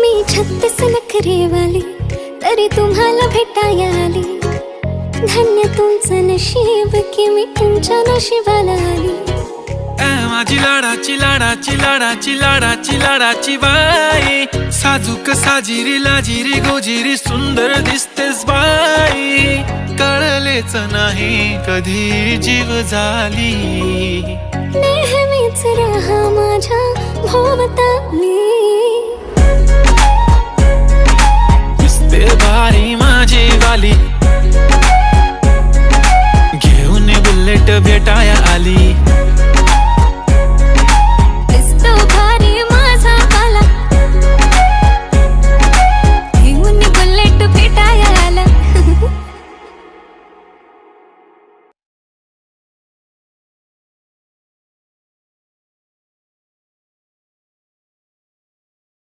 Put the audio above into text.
मी 36 नखरेवाली तरी तुम्हाला भेटाया आली। धन्य तुमचं नशीब की मी तुमच्या नशिबाला आली। माझी लाडाची लाडाची लाडाची लाडाची लाडाची बाई, साजूक साजिरी लाजिरी गोजिरी सुंदर दिसतेस बाई। कळलेच नाही कधी जीव झाली, नेहमीच राहा माझ्या भोवताली। दिसते भारी माझी वाली, घेऊन बुलेट भेटाया आली।